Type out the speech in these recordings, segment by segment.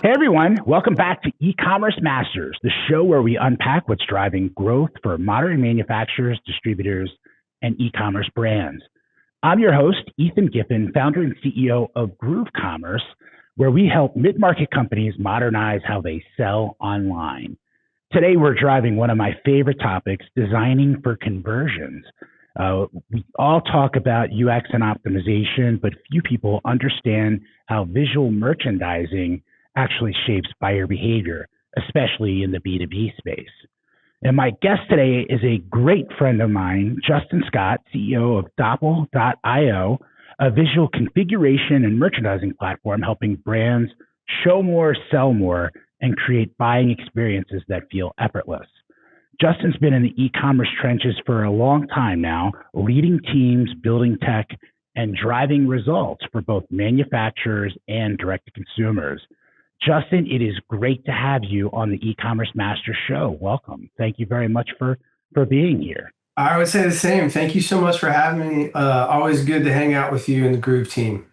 Hey everyone, welcome back to E-commerce Masters, the show where we unpack what's driving growth for modern manufacturers, distributors, and e-commerce brands. I'm your host, Ethan Giffin, founder and CEO of Groove Commerce, where we help mid-market companies modernize how they sell online. Today, we're driving one of my favorite topics, designing for conversions. We all talk about UX and optimization, but few people understand how visual merchandising actually shapes buyer behavior, especially in the B2B space. And my guest today is a great friend of mine, Justin Scott, CEO of Dopple.io, a visual configuration and merchandising platform helping brands show more, sell more, and create buying experiences that feel effortless. Justin's been in the e-commerce trenches for a long time now, leading teams, building tech, and driving results for both manufacturers and direct-to-consumers. Justin, it is great to have you on the E-commerce Master Show. Welcome. Thank you very much for being here. I would say the same. Thank you so much for having me. Always good to hang out with you and the Groove team.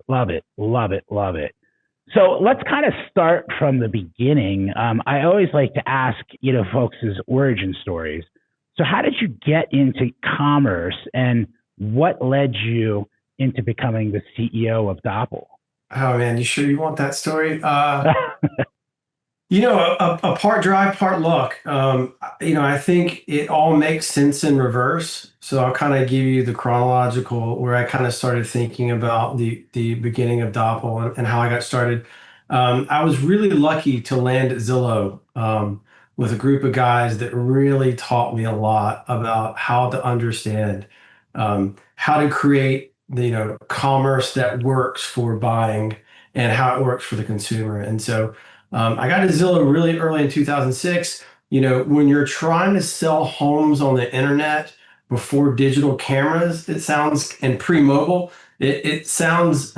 Love it, love it, love it. So let's kind of start from the beginning. I always like to ask, folks' origin stories. So how did you get into commerce and what led you into becoming the CEO of Dopple? Oh man, you sure you want that story? A part drive, part luck. I think it all makes sense in reverse. So I'll kind of give you the chronological where I kind of started thinking about the beginning of Dopple and how I got started. I was really lucky to land at Zillow with a group of guys that really taught me a lot about how to understand how to create commerce that works for buying and how it works for the consumer. And so I got to Zillow really early in 2006. When you're trying to sell homes on the internet before digital cameras, and pre-mobile, it sounds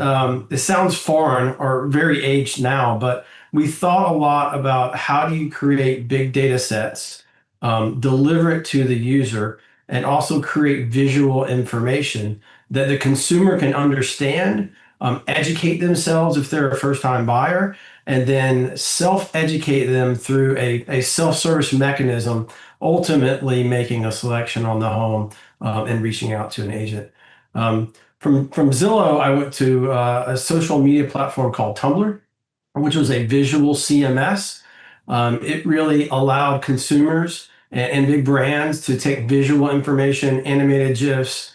foreign or very aged now, but we thought a lot about how do you create big data sets, deliver it to the user, and also create visual information that the consumer can understand, educate themselves if they're a first-time buyer, and then self-educate them through a self-service mechanism, ultimately making a selection on the home and reaching out to an agent. From Zillow, I went to a social media platform called Tumblr, which was a visual CMS. It really allowed consumers and big brands to take visual information, animated GIFs,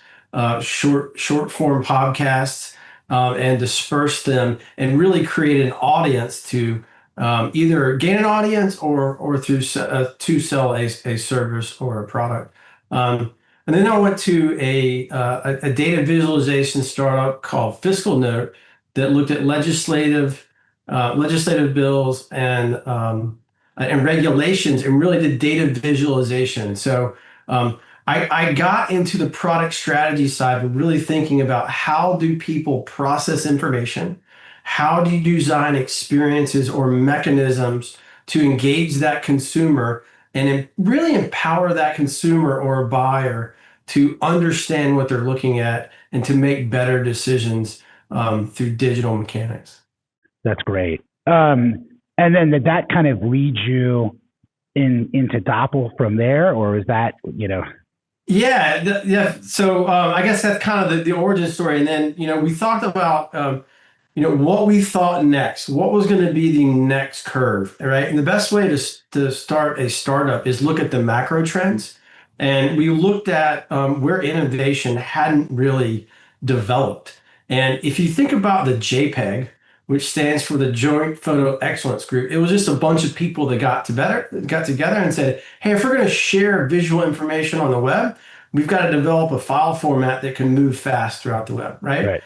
short form podcasts, and disperse them and really create an audience to either gain an audience or to sell a service or a product. And then I went to a data visualization startup called Fiscal Note that looked at legislative bills and regulations and really did data visualization. So I got into the product strategy side of really thinking about how do people process information, how do you design experiences or mechanisms to engage that consumer and really empower that consumer or buyer to understand what they're looking at and to make better decisions through digital mechanics. That's great. And then did that kind of lead you into Dopple from there, or is that, Yeah. So I guess that's kind of the origin story. And then, we talked about, what we thought next, what was going to be the next curve, right? And the best way to start a startup is look at the macro trends. And we looked at where innovation hadn't really developed. And if you think about the JPEG, which stands for the Joint Photo Excellence Group, it was just a bunch of people that got together and said, hey, if we're going to share visual information on the web, we've got to develop a file format that can move fast throughout the web, right?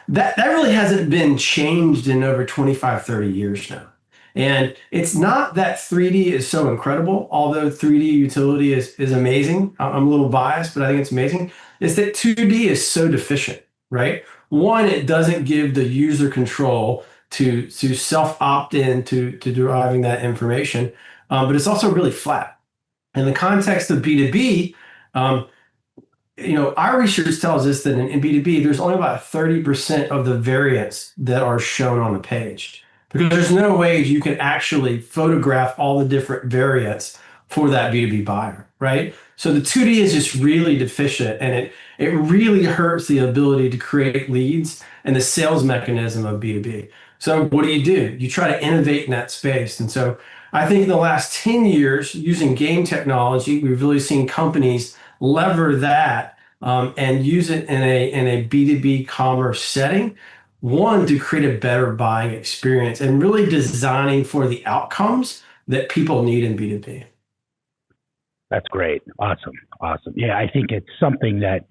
That really hasn't been changed in over 25, 30 years now. And it's not that 3D is so incredible, although 3D utility is amazing. I'm a little biased, but I think it's amazing. It's that 2D is so deficient, right? One, it doesn't give the user control to self opt in to deriving that information, but it's also really flat. In the context of B2B, our research tells us that in B2B, there's only about 30% of the variants that are shown on the page. because there's no way you can actually photograph all the different variants for that B2B buyer, right? So the 2D is just really deficient, and it really hurts the ability to create leads and the sales mechanism of B2B. So what do? You try to innovate in that space. And so I think in the last 10 years, using game technology, we've really seen companies lever that and use it in a B2B commerce setting. One, to create a better buying experience and really designing for the outcomes that people need in B2B. That's great. Awesome. Awesome. Yeah, I think it's something that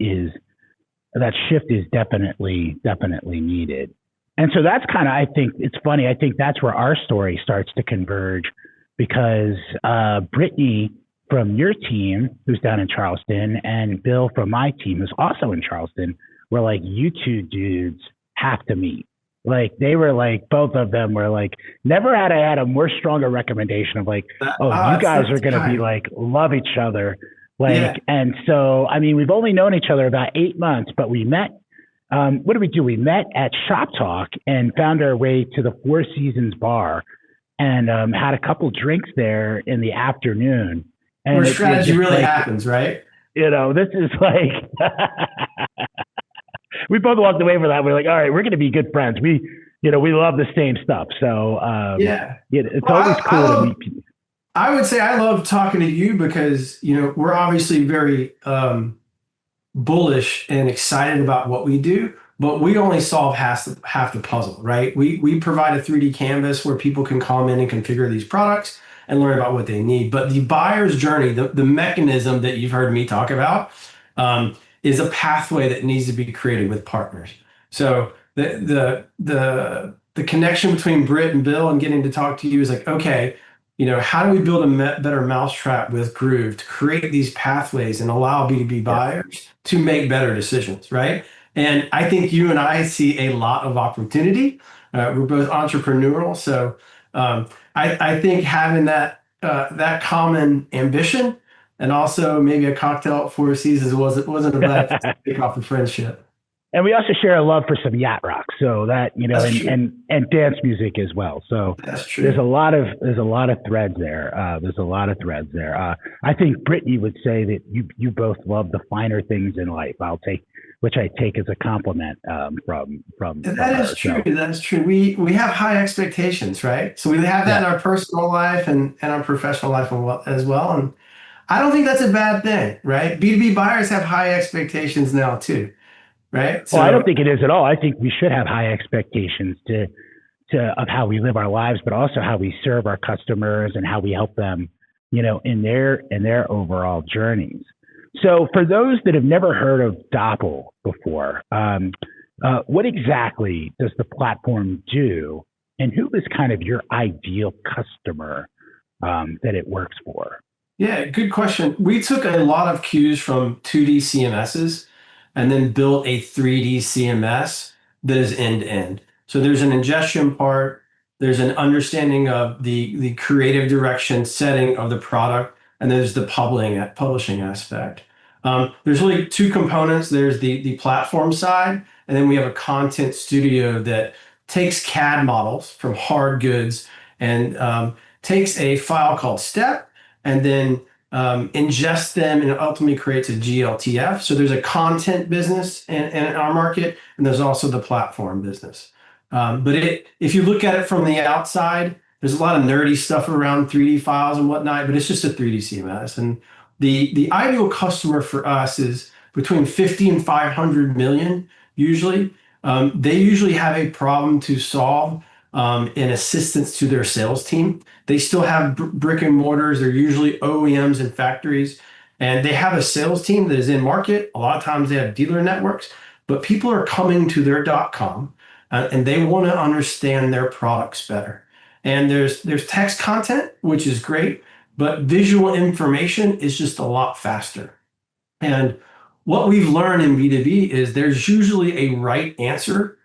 shift is definitely needed. And so that's kind of, I think it's funny. I think that's where our story starts to converge because Brittany from your team, who's down in Charleston, and Bill from my team, who's also in Charleston, were like, you two dudes have to meet. Like they were like, both of them were like, never had I had a more stronger recommendation of like, oh, you guys are going to be like, love each other. Like, yeah. And so, I mean, we've only known each other about 8 months, but we met, what did we do? We met at Shop Talk and found our way to the Four Seasons bar and had a couple drinks there in the afternoon. And where strategy really happens, right? You know, this is like, we both walked away from that. We're like, all right, we're going to be good friends. We love the same stuff. So it's always cool to meet people. I would say I love talking to you because, we're obviously very bullish and excited about what we do, but we only solve half the puzzle, right? We provide a 3D canvas where people can come in and configure these products and learn about what they need. But the buyer's journey, the mechanism that you've heard me talk about, is a pathway that needs to be created with partners. So the connection between Britt and Bill and getting to talk to you is like, okay, how do we build a better mousetrap with Groove to create these pathways and allow B2B buyers to make better decisions, right? And I think you and I see a lot of opportunity. We're both entrepreneurial, so I think having that common ambition and also maybe a cocktail at Four Seasons wasn't a bad kick off the friendship. And we also share a love for some yacht rock, so that and dance music as well. So that's true. There's a lot of threads there. I think Brittany would say that you both love the finer things in life. Which I take as a compliment from. That is true. So. That's true. We have high expectations, right? So we have that in our personal life and our professional life as well. And I don't think that's a bad thing, right? B2B buyers have high expectations now too. Right. So, well, I don't think it is at all. I think we should have high expectations of how we live our lives, but also how we serve our customers and how we help them, in their overall journeys. So for those that have never heard of Dopple before, what exactly does the platform do, and who is kind of your ideal customer that it works for? Yeah, good question. We took a lot of cues from 2D CMSs and then built a 3D CMS that is end-to-end. So there's an ingestion part, there's an understanding of the creative direction setting of the product, and there's the publishing aspect. There's really two components. There's the platform side, and then we have a content studio that takes CAD models from hard goods and takes a file called step and then ingest them and ultimately creates a GLTF. So there's a content business in our market, and there's also the platform business. But if you look at it from the outside, there's a lot of nerdy stuff around 3D files and whatnot, but it's just a 3D CMS. And the ideal customer for us is between 50 and 500 million usually. They usually have a problem to solve in assistance to their sales team. They still have brick and mortars. They're usually OEMs and factories, and they have a sales team that is in market. A lot of times they have dealer networks, but people are coming to their .com and they want to understand their products better. And there's text content, which is great, but visual information is just a lot faster. And what we've learned in B2B is there's usually a right answer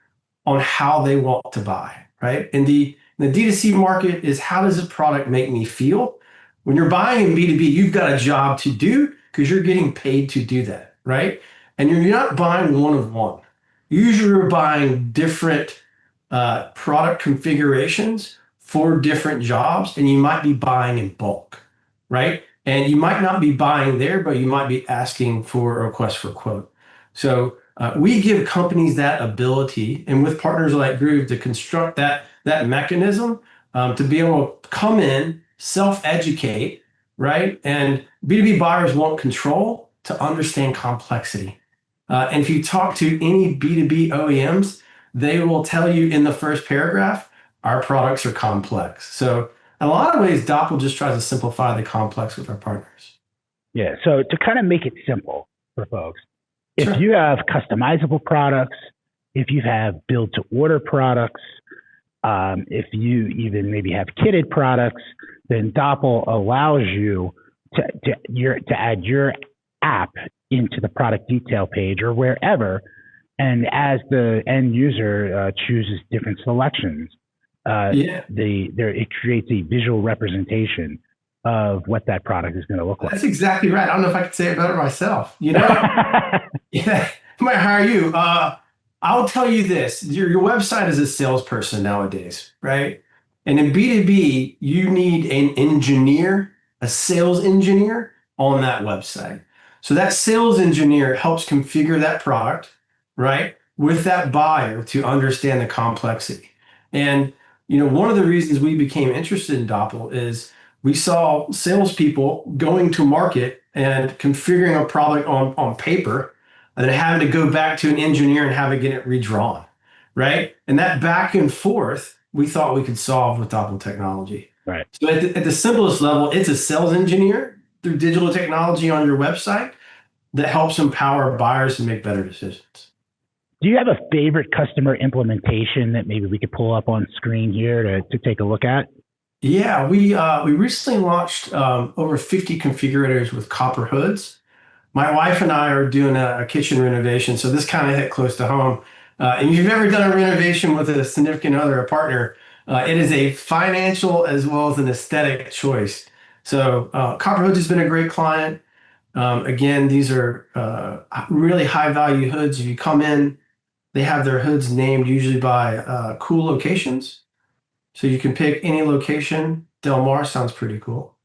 on how they want to buy. Right? And the D2C market is, how does a product make me feel? When you're buying in B2B, you've got a job to do because you're getting paid to do that, right? And you're not buying one of one. Usually you're buying different product configurations for different jobs, and you might be buying in bulk, right? And you might not be buying there, but you might be asking for a request for quote. So we give companies that ability, and with partners like Groove, to construct that mechanism to be able to come in, self-educate, right? And B2B buyers want control to understand complexity. And if you talk to any B2B OEMs, they will tell you in the first paragraph, our products are complex. So in a lot of ways, Dopple just tries to simplify the complex with our partners. Yeah. So to kind of make it simple for folks, Sure. if you have customizable products, if you have build to order products, if you even maybe have kitted products, then Dopple allows you to add your app into the product detail page or wherever. And as the end user chooses different selections, it creates a visual representation of what that product is going to look like. That's exactly right. I don't know if I could say it better myself. You know, yeah, I might hire you. I'll tell you this: your website is a salesperson nowadays, right? And in B2B, you need an engineer, a sales engineer on that website. So that sales engineer helps configure that product, right, with that buyer to understand the complexity. And one of the reasons we became interested in Dopple is we saw salespeople going to market and configuring a product on paper and then having to go back to an engineer and have it get it redrawn, right? And that back and forth, we thought we could solve with Dopple technology. Right. So at the simplest level, it's a sales engineer through digital technology on your website that helps empower buyers to make better decisions. Do you have a favorite customer implementation that maybe we could pull up on screen here to take a look at? Yeah, we recently launched over 50 configurators with copper hoods. My wife and I are doing a kitchen renovation, so this kind of hit close to home. And if you've ever done a renovation with a significant other, a partner, it is a financial as well as an aesthetic choice. So copper hoods has been a great client. Again, these are really high value hoods. If you come in, they have their hoods named usually by cool locations. So you can pick any location. Del Mar sounds pretty cool.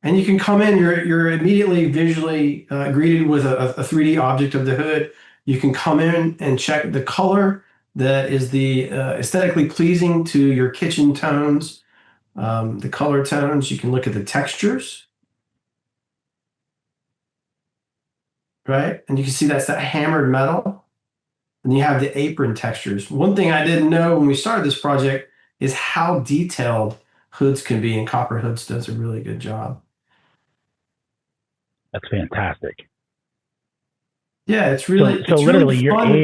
And you can come in, you're immediately visually greeted with a 3D object of the hood. You can come in and check the color that is the aesthetically pleasing to your kitchen tones, the color tones. You can look at the textures, right? And you can see that's that hammered metal. And you have the apron textures. One thing I didn't know when we started this project is how detailed hoods can be, and Copper Hoods does a really good job. That's fantastic. Yeah, it's really so literally really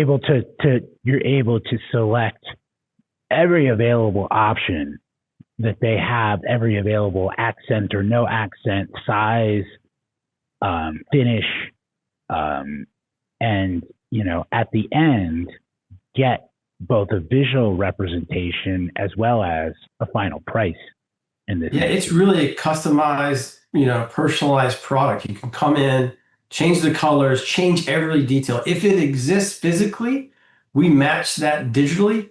you're able to select every available option that they have, every available accent or no accent, size, finish, and at the end get both a visual representation as well as a final price in this. Yeah, it's really a customized, personalized product. You can come in, change the colors, change every detail. If it exists physically, we match that digitally.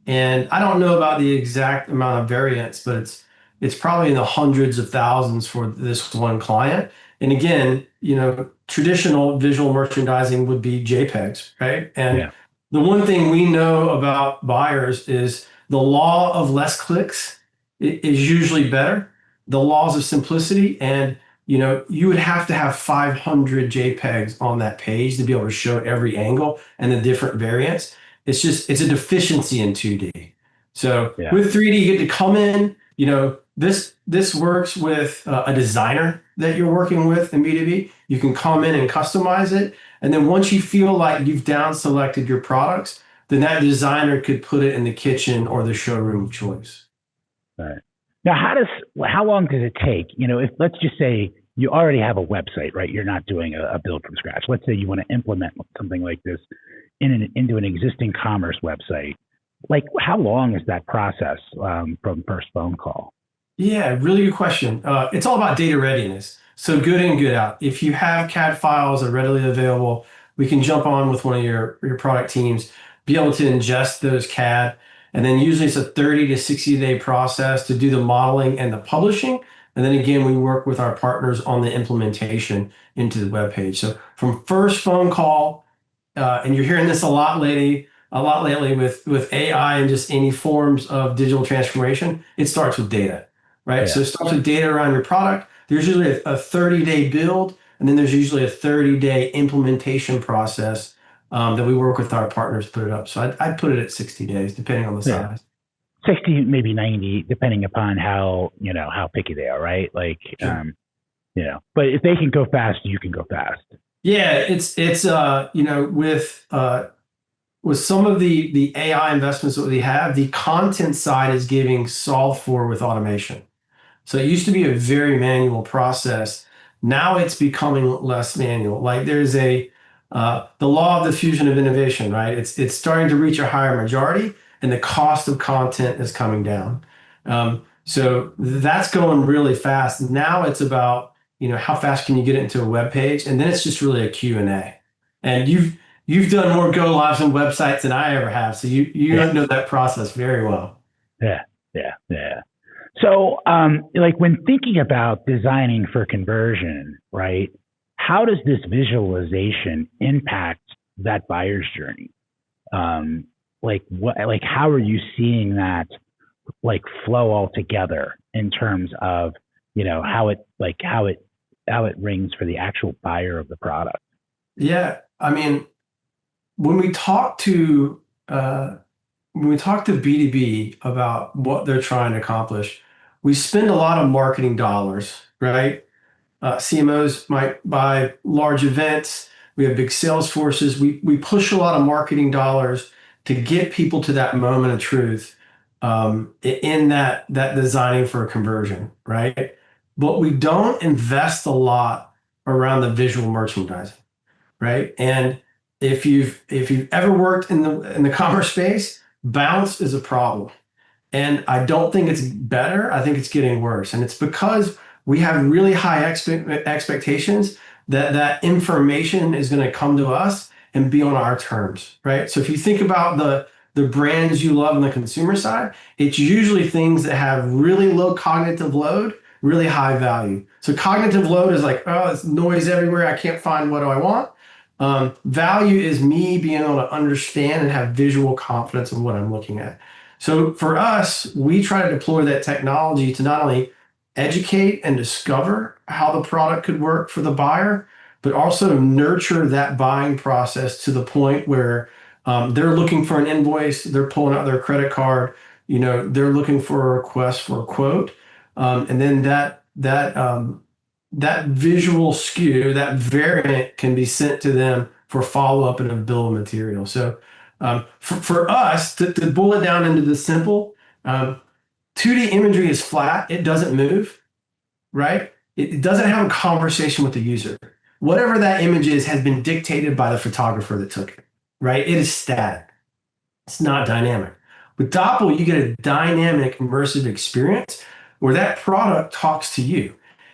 And I don't know about the exact amount of variants, but it's probably in the hundreds of thousands for this one client. And again, traditional visual merchandising would be JPEGs, right? And the one thing we know about buyers is the law of less clicks is usually better. The laws of simplicity, and you would have to have 500 JPEGs on that page to be able to show every angle and the different variants. It's a deficiency in 2D. So with 3D, you get to come in, this works with a designer that you're working with in B2B. You can come in and customize it. And then once you feel like you've down selected your products, then that designer could put it in the kitchen or the showroom of choice. All right. Now, how long does it take? If let's just say you already have a website, right? You're not doing a build from scratch. Let's say you want to implement something like this into an existing commerce website. Like, how long is that process from first phone call? Yeah, really good question. It's all about data readiness. So good in, good out. If you have CAD files that are readily available, we can jump on with one of your product teams. be able to ingest those CAD. And then usually it's a 30 to 60-day process to do the modeling and the publishing. And then again, we work with our partners on the implementation into the web page. So from first phone call, and you're hearing this a lot lately with AI and just any forms of digital transformation, it starts with data, right? Yeah. So it starts with data around your product. There's usually a 30-day build, and then there's usually a 30-day implementation process that we work with our partners to put it up. So I'd put it at 60 days, depending on the Yeah. size. 60, maybe 90, depending upon how picky they are, right? Like, Sure. but if they can go fast, you can go fast. Yeah, it's with some of the AI investments that we have, the content side is getting solved for with automation. So it used to be a very manual process. Now it's becoming less manual. Like there's the law of diffusion of innovation, right? It's starting to reach a higher majority, and the cost of content is coming down. So that's going really fast. Now it's about how fast can you get it into a web page, and then it's just really a Q&A. And you've done more go lives on websites than I ever have, so you know that process very well. Yeah. So, like when thinking about designing for conversion, right? How does this visualization impact that buyer's journey? Like how are you seeing that like flow all together in terms of how it rings for the actual buyer of the product? Yeah, I mean, when we talk to B2B about what they're trying to accomplish, we spend a lot of marketing dollars, right? CMOs might buy large events. We have big sales forces. We push a lot of marketing dollars to get people to that moment of truth in that designing for a conversion, right? But we don't invest a lot around the visual merchandising, right? And if you've ever worked in the commerce space, bounce is a problem. And I don't think it's better. I think it's getting worse. And it's because we have really high expectations that information is going to come to us and be on our terms, right? So if you think about the brands you love on the consumer side, it's usually things that have really low cognitive load, really high value. So cognitive load is like, oh, it's noise everywhere. I can't find what do I want. Value is me being able to understand and have visual confidence in what I'm looking at. So for us, we try to deploy that technology to not only educate and discover how the product could work for the buyer, but also nurture that buying process to the point where they're looking for an invoice, they're pulling out their credit card, they're looking for a request for a quote, and then that visual SKU, that variant can be sent to them for follow-up in a bill of material. So for us, to boil it down into the simple, 2D imagery is flat. It doesn't move, right? It doesn't have a conversation with the user. Whatever that image is has been dictated by the photographer that took it, right? It is static. It's not dynamic. With Dopple, you get a dynamic, immersive experience where that product talks to you.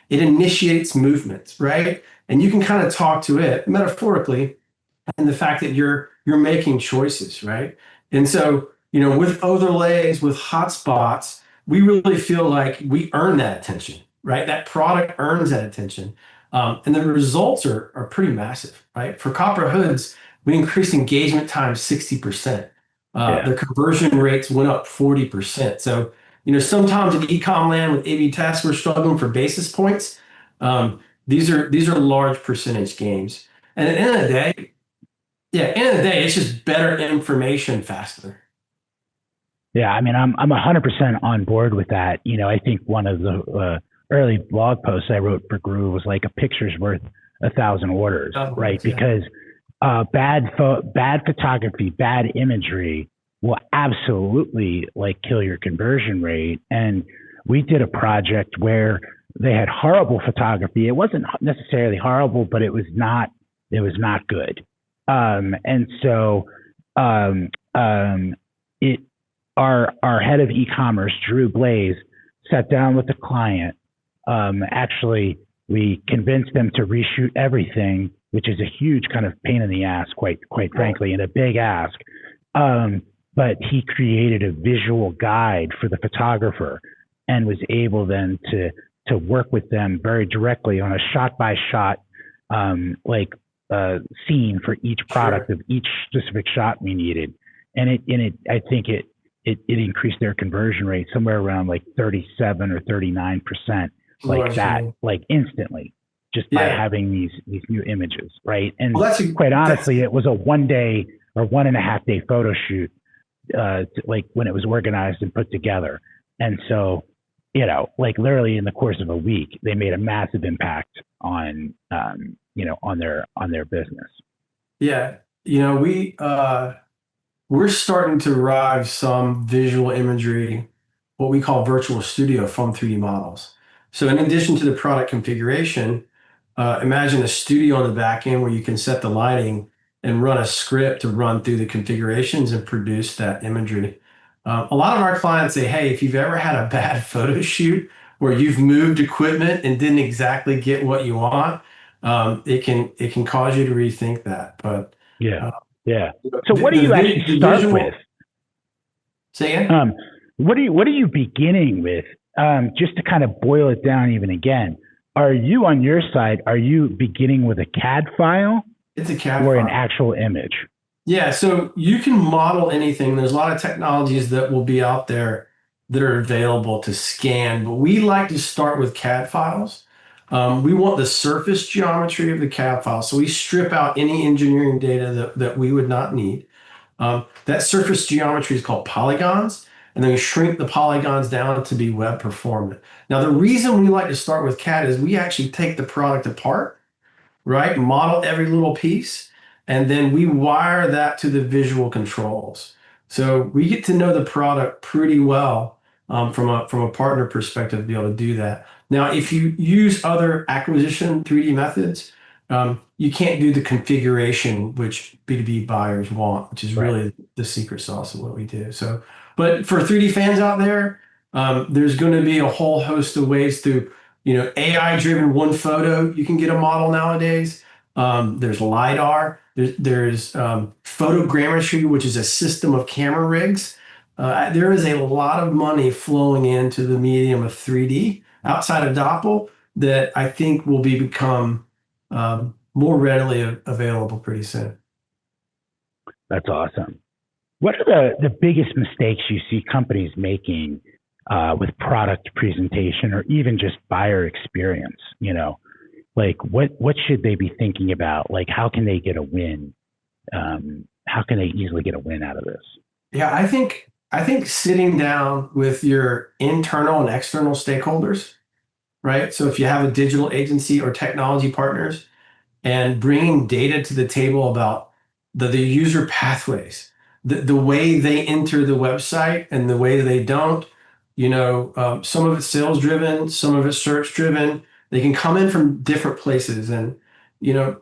It initiates movements, right? And you can kind of talk to it metaphorically, and the fact that you're making choices, right? And so, with overlays, with hotspots, we really feel like we earn that attention, right? That product earns that attention. And the results are pretty massive, right? For Copper Hoods, we increased engagement time 60%. Their conversion rates went up 40%. So, sometimes in e-com land with A/B tests, we're struggling for basis points. These are large percentage gains. And at the end of the day, it's just better information faster. Yeah, I mean, I'm 100% on board with that. I think one of the early blog posts I wrote for Groove was like a picture's worth 1,000 orders, right? Yeah. Because bad photography, bad imagery will absolutely like kill your conversion rate. And we did a project where they had horrible photography. It wasn't necessarily horrible, but it was not good. And so our head of e-commerce, Drew Blaze, sat down with the client. Actually, we convinced them to reshoot everything, which is a huge kind of pain in the ass, quite frankly, and a big ask. But he created a visual guide for the photographer and was able then to work with them very directly on a shot by shot scene for each product Sure. of each specific shot we needed. And I think it increased their conversion rate somewhere around like 37 or 39%, like that, Largely. like instantly, just by Yeah. having these new images, right? Well, And quite that's honestly, it was a 1 day or 1.5 day photo shoot, like when it was organized and put together. And so, like literally in the course of a week, they made a massive impact on, on their business. yeah. We're starting to derive some visual imagery, what we call virtual studio from 3D models. So in addition to the product configuration, imagine a studio on the back end where you can set the lighting and run a script to run through the configurations and produce that imagery. A lot of our clients say, hey, if you've ever had a bad photo shoot where you've moved equipment and didn't exactly get what you want, it can cause you to rethink that. But Yeah. uh, Yeah. So the, what do the, you actually vi- the start with? visual, say again? Um, what are you beginning with? Just to kind of boil it down even again, are you on your side, are you beginning with a CAD file It's a CAD or an file. actual image? Yeah, so you can model anything. There's a lot of technologies that will be out there that are available to scan, but we like to start with CAD files. We want the surface geometry of the CAD file, so we strip out any engineering data that we would not need. That surface geometry is called polygons, and then we shrink the polygons down to be web performant. Now, the reason we like to start with CAD is we actually take the product apart, right? Model every little piece, and then we wire that to the visual controls. So we get to know the product pretty well from a partner perspective to be able to do that. Now, if you use other acquisition 3D methods, you can't do the configuration which B2B buyers want, which is Right. really the secret sauce of what we do. So, but for 3D fans out there, there's going to be a whole host of ways to AI driven one photo, you can get a model nowadays. There's LiDAR, there's photogrammetry, which is a system of camera rigs. There is a lot of money flowing into the medium of 3D outside of Dopple that I think will become more readily available pretty soon. That's awesome. What are the biggest mistakes you see companies making with product presentation or even just buyer experience? Like what should they be thinking about? Like how can they get a win? How can they easily get a win out of this? Yeah, I think sitting down with your internal and external stakeholders, right? So if you have a digital agency or technology partners, and bringing data to the table about the user pathways, the way they enter the website and the way they don't. Some of it's sales driven, some of it's search driven. They can come in from different places. And,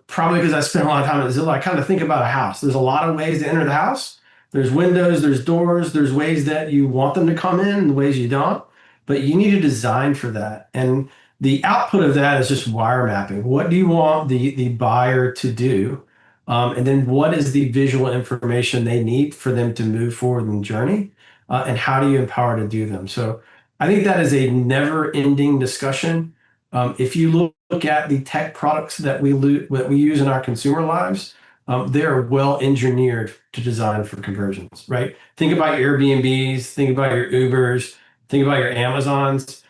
probably because I spent a lot of time at Zillow, I kind of think about a house. There's a lot of ways to enter the house. There's windows, there's doors, there's ways that you want them to come in and ways you don't. But you need to design for that. And the output of that is just wire mapping. What do you want the buyer to do? And then what is the visual information they need for them to move forward in the journey? And how do you empower to do them? So I think that is a never ending discussion. If you look at the tech products that we use in our consumer lives, they are well engineered to design for conversions, right? Think about your Airbnbs, think about your Ubers, think about your Amazons.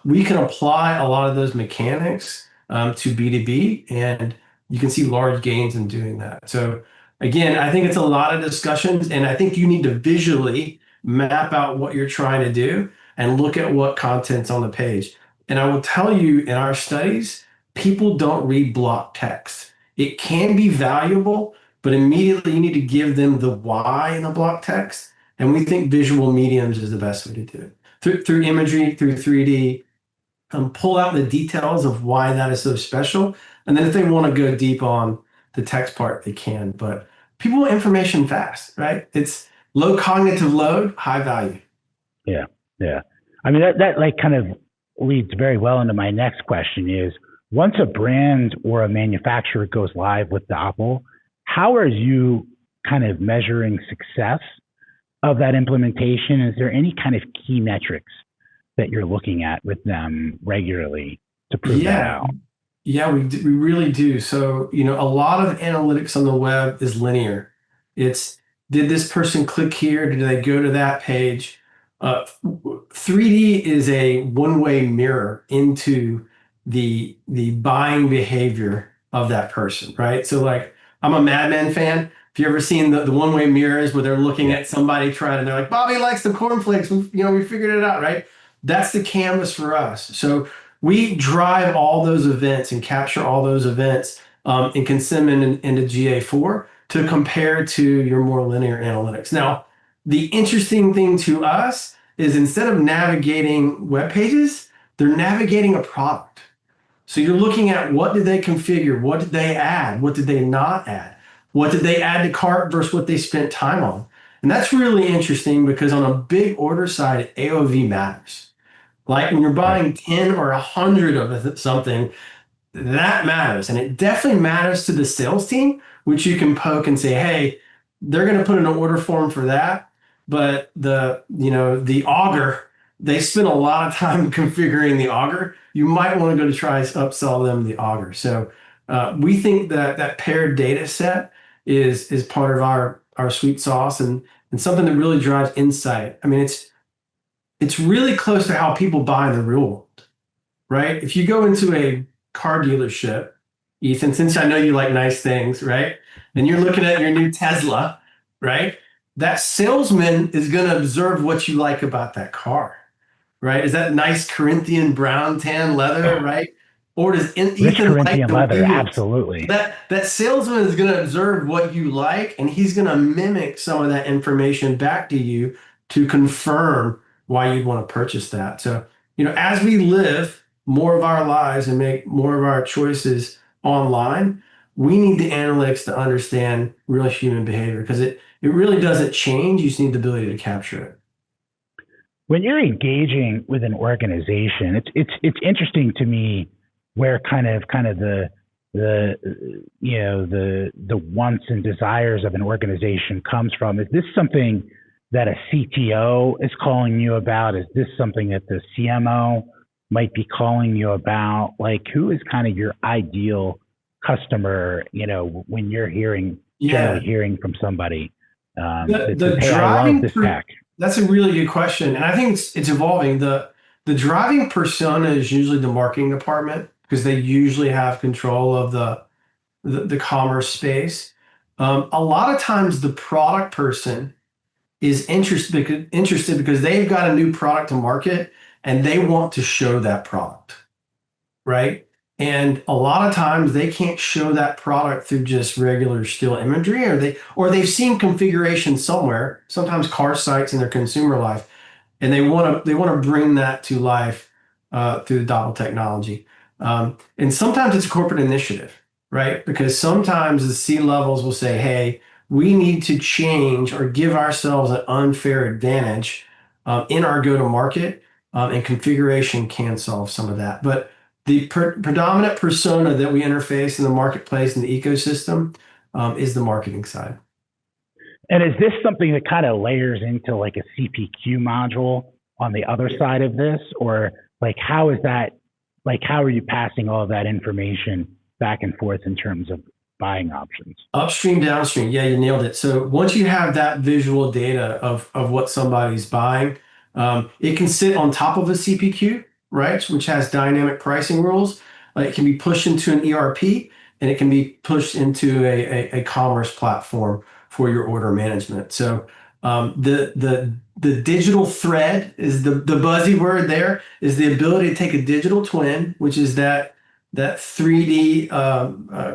We can apply a lot of those mechanics to B2B, and you can see large gains in doing that. So again, I think it's a lot of discussions, and I think you need to visually map out what you're trying to do and look at what content's on the page. And I will tell you, in our studies, people don't read block text. It can be valuable, but immediately you need to give them the why in the block text. And we think visual mediums is the best way to do it through imagery, through 3D, pull out the details of why that is so special. And then if they want to go deep on the text part, they can. But people want information fast, right? It's low cognitive load, high value. Yeah. Yeah. I mean, that like kind of leads very well into my next question is once a brand or a manufacturer goes live with Dopple, how are you kind of measuring success of that implementation? Is there any kind of key metrics that you're looking at with them regularly to prove that Yeah, out? yeah, we really do. So, a lot of analytics on the web is linear. It's, did this person click here? Did they go to that page? 3D is a one-way mirror into the buying behavior of that person, right? So, like, I'm a Mad Men fan. Have you ever seen the one-way mirrors where they're looking Yeah. at somebody trying, and they're like, Bobby likes the cornflakes. We figured it out, right? That's the canvas for us. So we drive all those events and capture all those events, and can send them into GA4 to compare to your more linear analytics. Now, the interesting thing to us is, instead of navigating web pages, they're navigating a product. So you're looking at, what did they configure? What did they add? What did they not add? What did they add to cart versus what they spent time on? And that's really interesting, because on a big order side, AOV matters. Like, when you're Right. buying 10 or 100 of something, that matters. And it definitely matters to the sales team, which you can poke and say, hey, they're going to put in an order form for that. But the auger, they spend a lot of time configuring the auger. You might want to go to try to upsell them the auger. So we think that paired data set is part of our sweet sauce, and something that really drives insight. I mean, it's really close to how people buy in the real world, right? If you go into a car dealership, Ethan, since I know you like nice things, right? And you're looking at your new Tesla, right? That salesman is going to observe what you like about that car, right? Is that nice Corinthian brown tan leather, Oh, right? Or does rich Ethan like Corinthian the leather, wheels? absolutely. That salesman is going to observe what you like, and he's going to mimic some of that information back to you to confirm why you'd want to purchase that. So, as we live more of our lives and make more of our choices online, we need the analytics to understand real human behavior, because it really doesn't change. You just need the ability to capture it. When you're engaging with an organization, it's interesting to me where kind of the the wants and desires of an organization comes from. Is this something that a CTO is calling you about? Is this something that the CMO might be calling you about? Like, who is kind of your ideal customer, when you're generally Yeah. hearing from somebody The that says, the hey, I love driving this per, tech? that's a really good question, and I think it's evolving. The driving persona is usually the marketing department, because they usually have control of the commerce space. A lot of times, the product person is interested because they've got a new product to market, and they want to show that product, right? And a lot of times they can't show that product through just regular still imagery, or they've seen configuration somewhere, sometimes car sites in their consumer life, and they want to bring that to life through the Dopple technology. And sometimes it's a corporate initiative, right? Because sometimes the C levels will say, "Hey, we need to change or give ourselves an unfair advantage in our go-to-market," and configuration can solve some of that. But the predominant persona that we interface in the marketplace and the ecosystem is the marketing side. And is this something that kind of layers into like a CPQ module on the other side of this? Or like, how is that, like, how are you passing all of that information back and forth in terms of buying options? Upstream, downstream. Yeah, you nailed it. So once you have that visual data of what somebody's buying, it can sit on top of a CPQ, right? Which has dynamic pricing rules. It can be pushed into an ERP, and it can be pushed into a commerce platform for your order management. So the digital thread is the buzzy word. There is the ability to take a digital twin, which is that 3D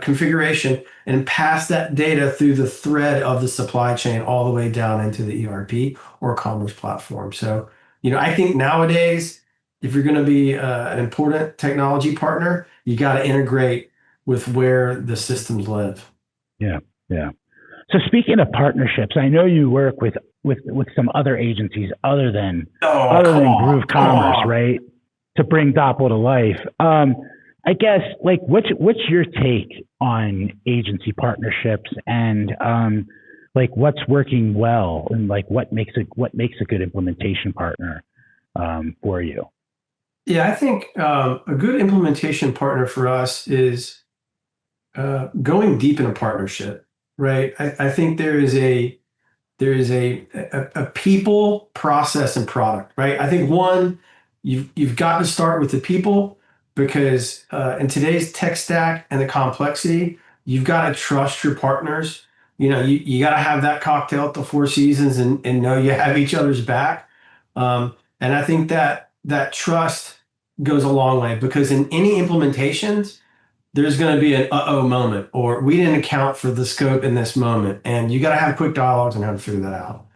configuration, and pass that data through the thread of the supply chain all the way down into the ERP or commerce platform. So, I think nowadays, if you're going to be an important technology partner, you got to integrate with where the systems live. Yeah, yeah. So speaking of partnerships, I know you work with some other agencies other than Oh, come on, Groove come Commerce, on. right? To bring Dopple to life. I guess, like, what's your take on agency partnerships, and like what's working well and like what makes a good implementation partner for you? Yeah, I think a good implementation partner for us is going deep in a partnership, right? I think there is a people, process, and product, right? I think one, you've got to start with the people because in today's tech stack and the complexity, you've got to trust your partners. You got to have that cocktail at the Four Seasons and know you have each other's back. And I think that trust goes a long way because in any implementations, there's going to be an uh-oh moment, or we didn't account for the scope in this moment. And you got to have quick dialogues on how to figure that out.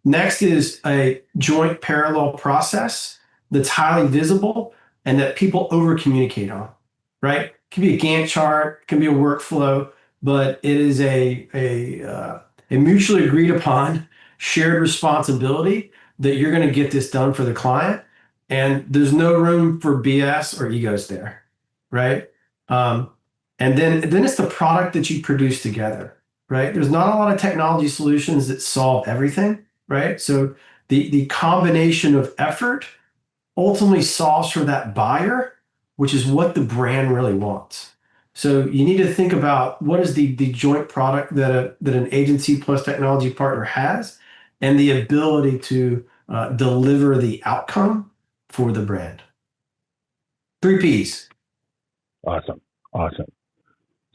Next is a joint parallel process that's highly visible and that people over communicate on, right? It can be a Gantt chart, it can be a workflow, but it is a mutually agreed upon shared responsibility that you're going to get this done for the client. And there's no room for BS or egos there, right? Um, and then it's the product that you produce together, right? There's not a lot of technology solutions that solve everything, right? So the combination of effort ultimately solves for that buyer, which is what the brand really wants. So you need to think about what is the joint product that an agency plus technology partner has, and the ability to deliver the outcome for the brand. 3 Ps. Awesome. Awesome.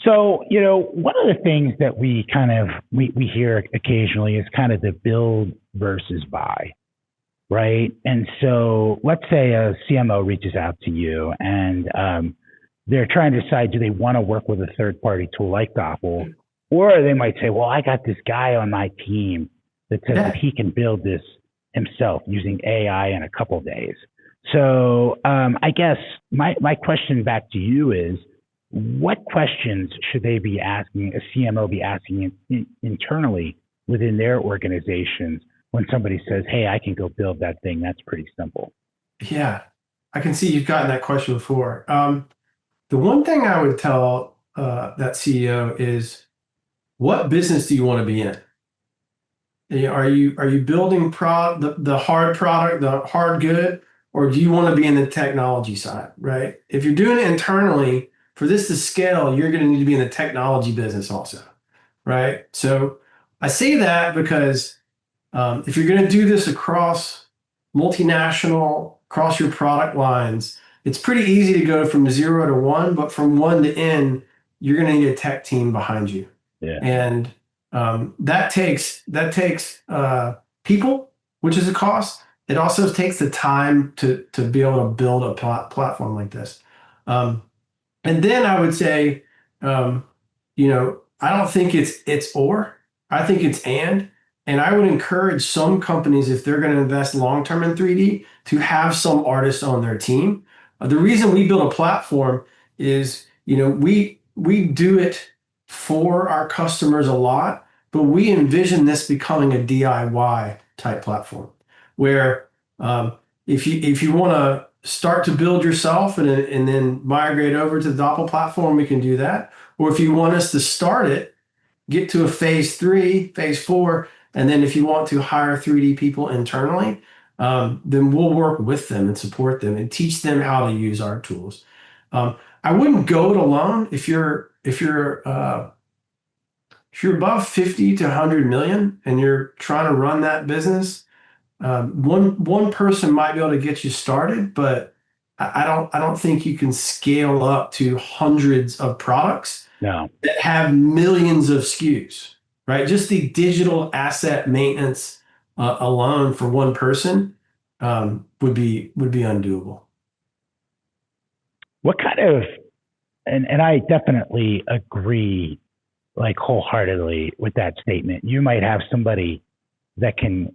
So, one of the things that we hear occasionally is kind of the build versus buy, right? And so let's say a CMO reaches out to you and they're trying to decide, do they want to work with a third party tool like Dopple? Or they might say, well, I got this guy on my team that says that he can build this himself using AI in a couple of days. So I guess my question back to you is, what questions should they be asking, a CMO be asking internally within their organizations when somebody says, hey, I can go build that thing? That's pretty simple. Yeah, I can see you've gotten that question before. The one thing I would tell that CEO is, what business do you want to be in? Are you building the hard product, the hard good, or do you want to be in the technology side, right? If you're doing it internally, for this to scale, you're going to need to be in the technology business also, right? So I say that because if you're going to do this across multinational, across your product lines, it's pretty easy to go from 0 to 1, but from 1 to N, you're going to need a tech team behind you. Yeah. And that takes people, which is a cost. It also takes the time to be able to build a platform like this. And then I would say, I don't think it's or, I think it's and. And I would encourage some companies, if they're going to invest long-term in 3D, to have some artists on their team. The reason we build a platform is, we do it for our customers a lot, but we envision this becoming a DIY type platform where if you want to start to build yourself and then migrate over to the Dopple platform, we can do that. Or if you want us to start it, get to a phase 3, phase 4, and then if you want to hire 3D people internally, then we'll work with them and support them and teach them how to use our tools. I wouldn't go it alone. If you're above 50 to 100 million and you're trying to run that business, one person might be able to get you started, but I don't think you can scale up to hundreds of products that have millions of SKUs, right? Just the digital asset maintenance alone for one person would be undoable. What kind of, and I definitely agree like wholeheartedly with that statement. You might have somebody that can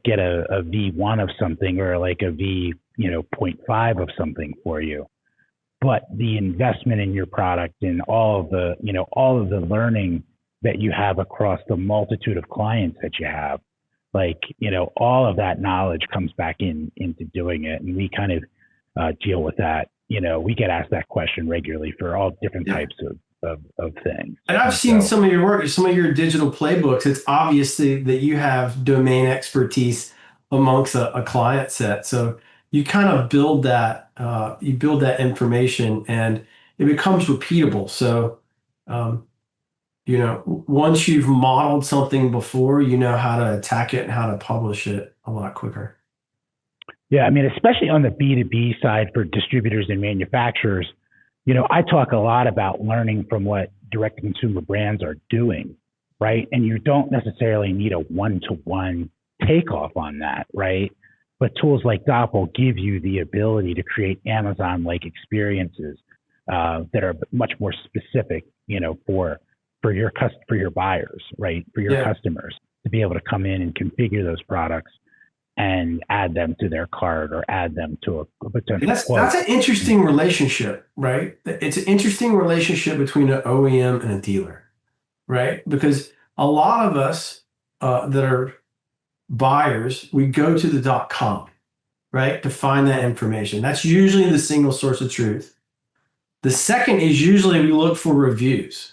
get a V1 of something or like a V 0.5 of something for you, but the investment in your product and all of the learning that you have across the multitude of clients that you have, all of that knowledge comes back into doing it. And we kind of deal with that. We get asked that question regularly for all different types of things. And I've seen some of your work, some of your digital playbooks. It's obviously that you have domain expertise amongst a client set. So you kind of build that, information and it becomes repeatable. So, once you've modeled something before, you know how to attack it and how to publish it a lot quicker. Yeah, I mean, especially on the B2B side for distributors and manufacturers, I talk a lot about learning from what direct consumer brands are doing, right? And you don't necessarily need a one-to-one takeoff on that, right? But tools like Dopple give you the ability to create Amazon-like experiences that are much more specific, for your buyers, right? For your customers to be able to come in and configure those products and add them to their cart or add them to a potential quote. That's an interesting relationship, right? It's an interesting relationship between an OEM and a dealer, right? Because a lot of us that are buyers, we go to the .com, right, to find that information. That's usually the single source of truth. The second is usually we look for reviews.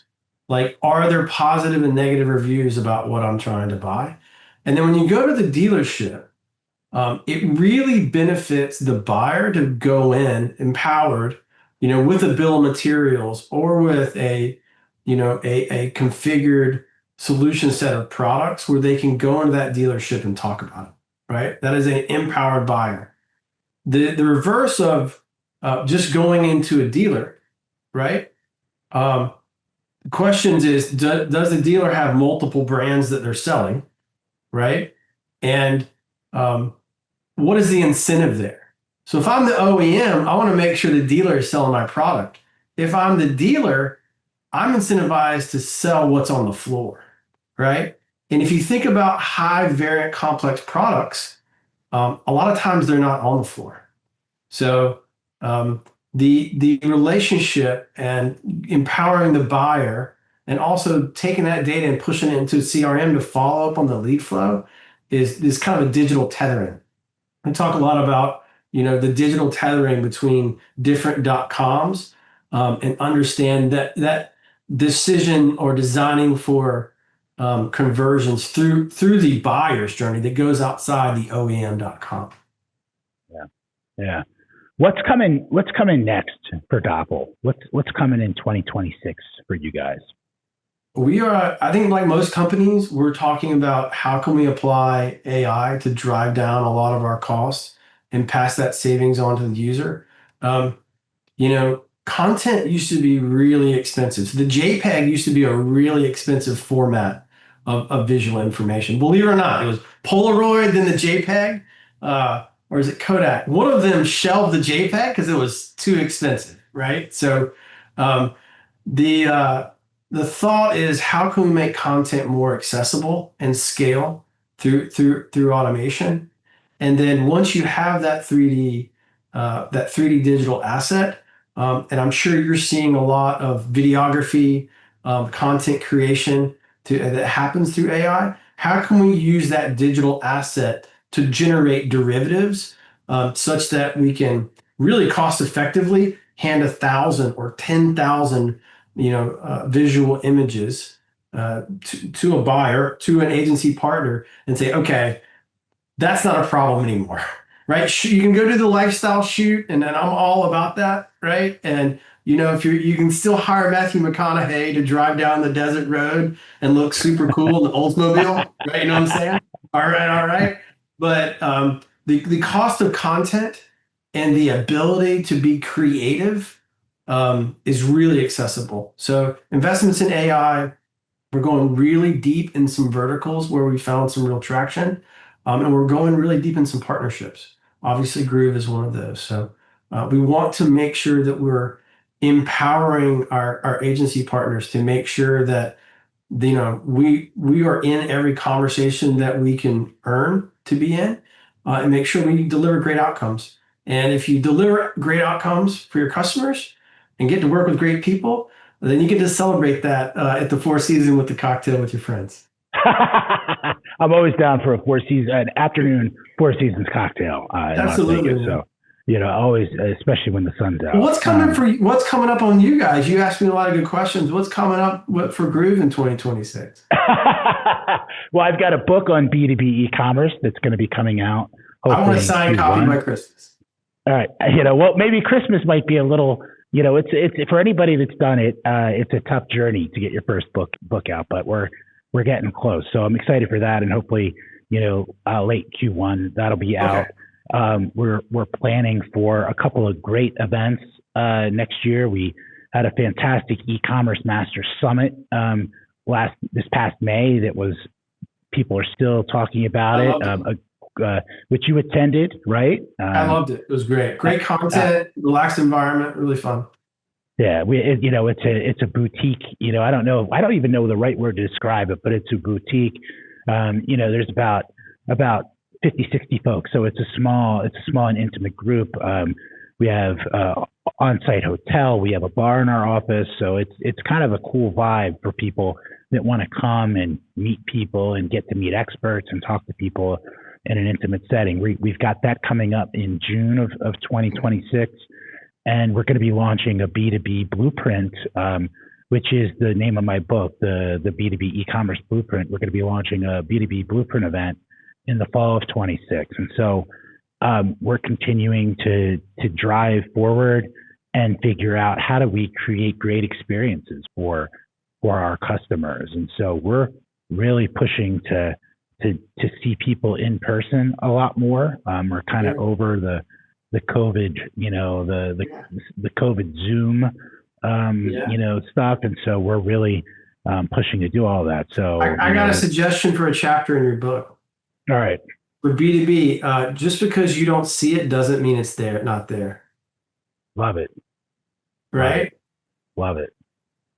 Like, are there positive and negative reviews about what I'm trying to buy? And then when you go to the dealership, it really benefits the buyer to go in empowered, with a bill of materials or with a configured solution set of products where they can go into that dealership and talk about it, right? That is an empowered buyer. The reverse of just going into a dealer, right? The question is, does the dealer have multiple brands that they're selling, right? And what is the incentive there? So if I'm the OEM, I want to make sure the dealer is selling my product. If I'm the dealer, I'm incentivized to sell what's on the floor, right? And if you think about high variant complex products, a lot of times they're not on the floor. So the relationship and empowering the buyer and also taking that data and pushing it into CRM to follow up on the lead flow is kind of a digital tethering. We talk a lot about, the digital tethering between different .coms and understand that decision or designing for conversions through the buyer's journey that goes outside the OEM.com. Yeah. What's coming next for Dopple? What's coming in 2026 for you guys? We are, I think, like most companies, we're talking about how can we apply AI to drive down a lot of our costs and pass that savings on to the user. Content used to be really expensive. So the JPEG used to be a really expensive format of visual information. Believe it or not, it was Polaroid, then the JPEG, or is it Kodak? One of them shelved the JPEG because it was too expensive, right? So the thought is, how can we make content more accessible and scale through automation? And then once you have that 3D digital asset, and I'm sure you're seeing a lot of videography, content creation that happens through AI. How can we use that digital asset to generate derivatives such that we can really cost effectively hand 1,000 or 10,000 visual images to a buyer, to an agency partner, and say, okay, that's not a problem anymore, right? You can go do the lifestyle shoot, and then I'm all about that, right? And if you can still hire Matthew McConaughey to drive down the desert road and look super cool in the Oldsmobile, right? You know what I'm saying? All right. But the cost of content and the ability to be creative is really accessible. So investments in AI, we're going really deep in some verticals where we found some real traction, and we're going really deep in some partnerships. Obviously, Groove is one of those. So we want to make sure that we're empowering our agency partners to make sure that we are in every conversation that we can earn to be in, and make sure we deliver great outcomes. And if you deliver great outcomes for your customers and get to work with great people, then you get to celebrate that at the Four Seasons with the cocktail with your friends. I'm always down for an afternoon Four Seasons cocktail in Absolutely, Las Vegas. So always, especially when the sun's out. What's coming up on you guys? You asked me a lot of good questions. What's coming up for Groove in 2026? Well, I've got a book on B2B e-commerce that's going to be coming out. I want a signed copy by Christmas. All right. Well, maybe Christmas might be a little, it's for anybody that's done it. It's a tough journey to get your first book out, but we're getting close. So I'm excited for that. And hopefully, late Q1, that'll be out. We're planning for a couple of great events next year. We had a fantastic e-commerce master summit this past May that was, people are still talking about it. Which you attended, right? I loved it. It was great. Great content, relaxed environment, really fun. Yeah, it's a boutique. I don't even know the right word to describe it, but it's a boutique. There's about 50, 60 folks, so it's a small and intimate group. We have on-site hotel. We have a bar in our office, so it's kind of a cool vibe for people that want to come and meet people and get to meet experts and talk to people in an intimate setting. We've got that coming up in June of 2026, and we're going to be launching a B2B blueprint, which is the name of my book, the B2B eCommerce Blueprint. We're going to be launching a B2B blueprint event in the fall of 26. And so we're continuing to drive forward and figure out how do we create great experiences for our customers. And so we're really pushing to see people in person a lot more. We're kind of over the COVID, the COVID Zoom, stuff. And so we're really pushing to do all that. So I got a suggestion for a chapter in your book. All right. For B2B, just because you don't see it doesn't mean it's not there. Love it. Right? Love it.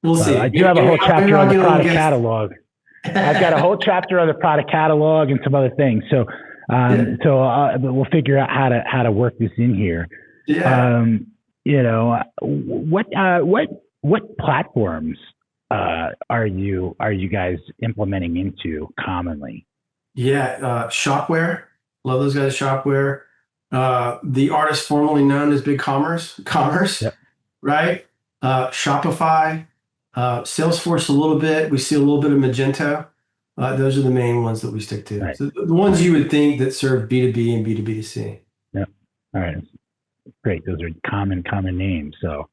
We'll see. I do have a whole chapter on the product catalog. I've got a whole chapter on the product catalog and some other things. So, we'll figure out how to work this in here. Yeah. What platforms are you guys implementing into commonly? Yeah, Shopware. Love those guys. Shopware. The artist formerly known as Big Commerce, yep. Right? Shopify. Salesforce a little bit. We see a little bit of Magento. Those are the main ones that we stick to. Right. So the ones you would think that serve B2B and B2B2C. Yeah. All right. Great. Those are common names. So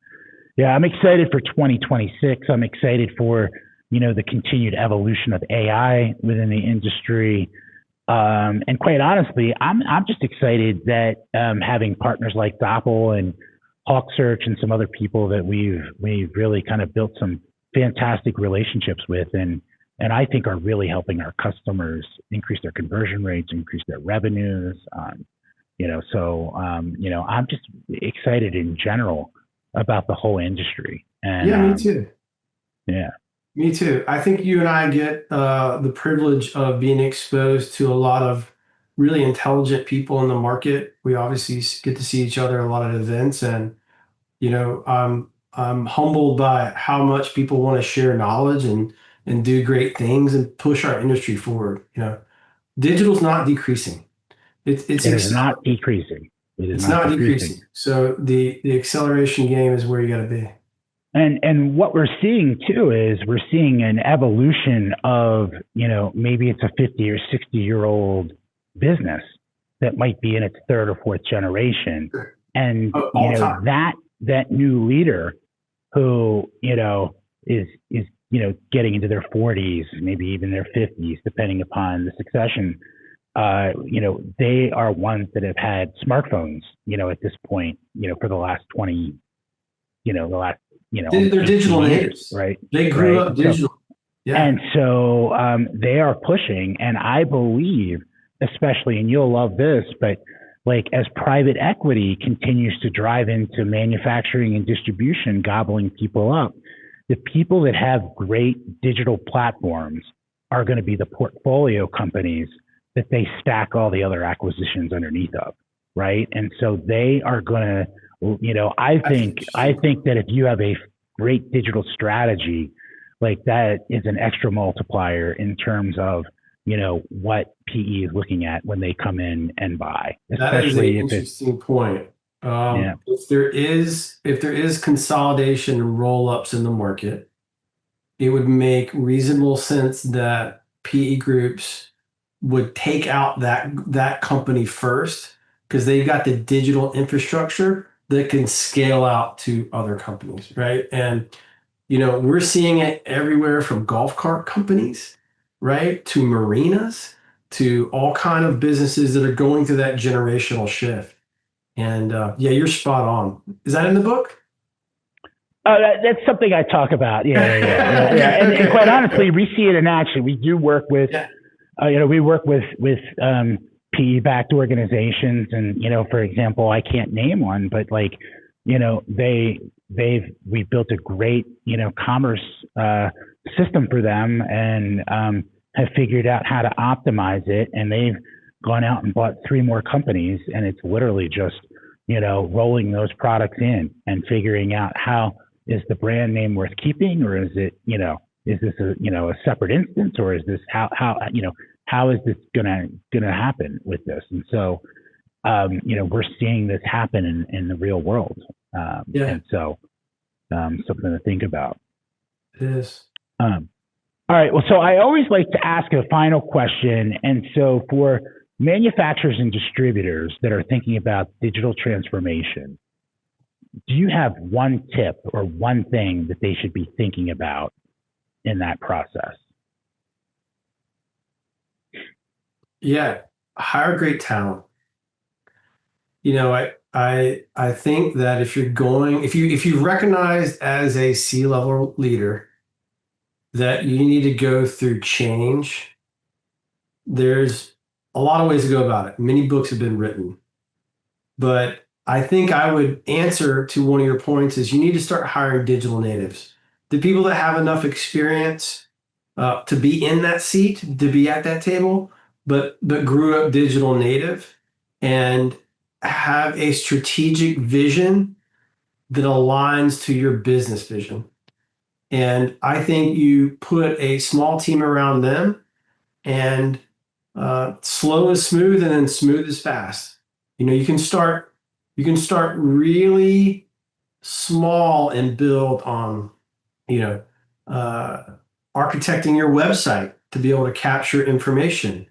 yeah, I'm excited for 2026. I'm excited for, the continued evolution of AI within the industry. And quite honestly, I'm just excited that having partners like Dopple and HawkSearch and some other people that we've really kind of built some fantastic relationships with and I think are really helping our customers increase their conversion rates, increase their revenues. I'm just excited in general about the whole industry. And yeah, me too. Yeah. Me too. I think you and I get the privilege of being exposed to a lot of really intelligent people in the market. We obviously get to see each other at a lot of events, and I'm humbled by how much people want to share knowledge and do great things and push our industry forward. Digital's not decreasing. It is not decreasing. It's not decreasing. So the acceleration game is where you got to be. And what we're seeing too is we're seeing an evolution of, maybe it's a 50 or 60-year-old business that might be in its third or fourth generation. And, that new leader who, is getting into their 40s, maybe even their 50s, depending upon the succession, they are ones that have had smartphones, at this point, for the last 20, they're digital natives, right? They grew up digital. Yeah. And so they are pushing, and I believe, especially, and you'll love this, but like as private equity continues to drive into manufacturing and distribution, gobbling people up, the people that have great digital platforms are going to be the portfolio companies that they stack all the other acquisitions underneath of, right? And so they are going to, I think that if you have a great digital strategy, like that is an extra multiplier in terms of, what PE is looking at when they come in and buy. That is an interesting point. Yeah. If there is consolidation and roll-ups in the market, it would make reasonable sense that PE groups would take out that company first because they've got the digital infrastructure that can scale out to other companies, right? And we're seeing it everywhere from golf cart companies, right, to marinas, to all kind of businesses that are going through that generational shift. And yeah, you're spot on. Is that in the book? Oh, that's something I talk about. Yeah. And quite honestly, we see it in action. We do work with, Yeah. we work with PE-backed organizations, and for example, I can't name one, but like, we built a great commerce system for them, and have figured out how to optimize it, and they've gone out and bought 3 more companies, and it's literally just rolling those products in and figuring out how is the brand name worth keeping, or is it is this a separate instance, or is this how is this gonna happen with this? And so we're seeing this happen in the real world, and so something to think about. It is. All right. Well, so I always like to ask a final question, and so for manufacturers and distributors that are thinking about digital transformation, do you have one tip or one thing that they should be thinking about in that process? Yeah, hire great talent. I think that if you recognized as a C-level leader that you need to go through change, there's a lot of ways to go about it. Many books have been written, but I think I would answer to one of your points is you need to start hiring digital natives, the people that have enough experience to be in that seat, to be at that table, but grew up digital native and have a strategic vision that aligns to your business vision. And I think you put a small team around them, and slow is smooth, and then smooth is fast. You can start really small and build on, architecting your website to be able to capture information,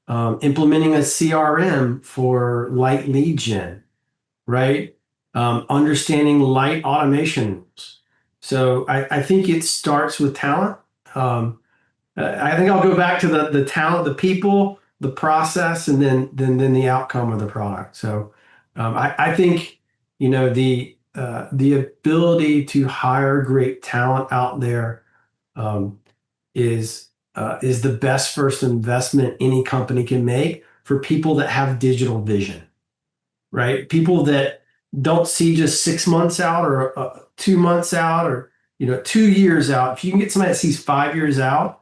implementing a CRM for light lead gen, right? Understanding light automation rules. So I think it starts with talent. I think I'll go back to the talent, the people, the process, and then the outcome of the product. So I think the ability to hire great talent out there is the best first investment any company can make for people that have digital vision, right? People that don't see just 6 months out, or 2 months out, or 2 years out. If you can get somebody that sees 5 years out,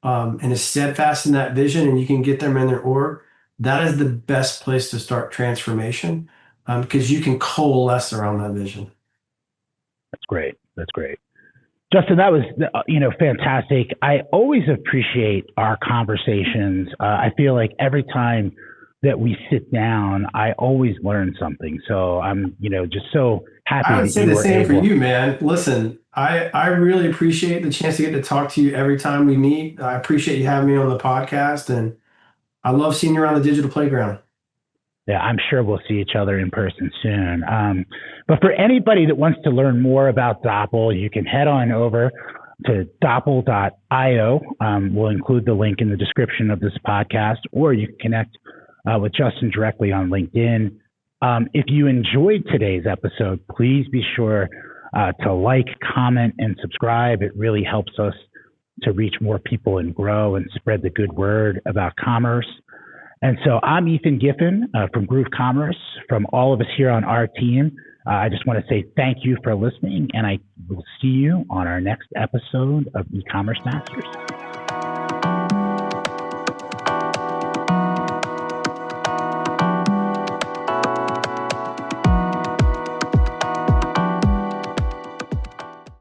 and is steadfast in that vision, and you can get them in their org, that is the best place to start transformation, because you can coalesce around that vision. That's great. Justin, that was fantastic. I always appreciate our conversations. I feel like every time that we sit down, I always learn something. So I'm just so happy. I would say the same for you, man. Listen, I really appreciate the chance to get to talk to you every time we meet. I appreciate you having me on the podcast, and I love seeing you around the digital playground. Yeah, I'm sure we'll see each other in person soon. But for anybody that wants to learn more about Dopple, you can head on over to dopple.io. We'll include the link in the description of this podcast, or you can connect with Justin directly on LinkedIn. If you enjoyed today's episode, please be sure to like, comment, and subscribe. It really helps us to reach more people and grow and spread the good word about commerce. And so I'm Ethan Giffin from B2B Commerce. From all of us here on our team, I just want to say thank you for listening, and I will see you on our next episode of eCommerce Masters.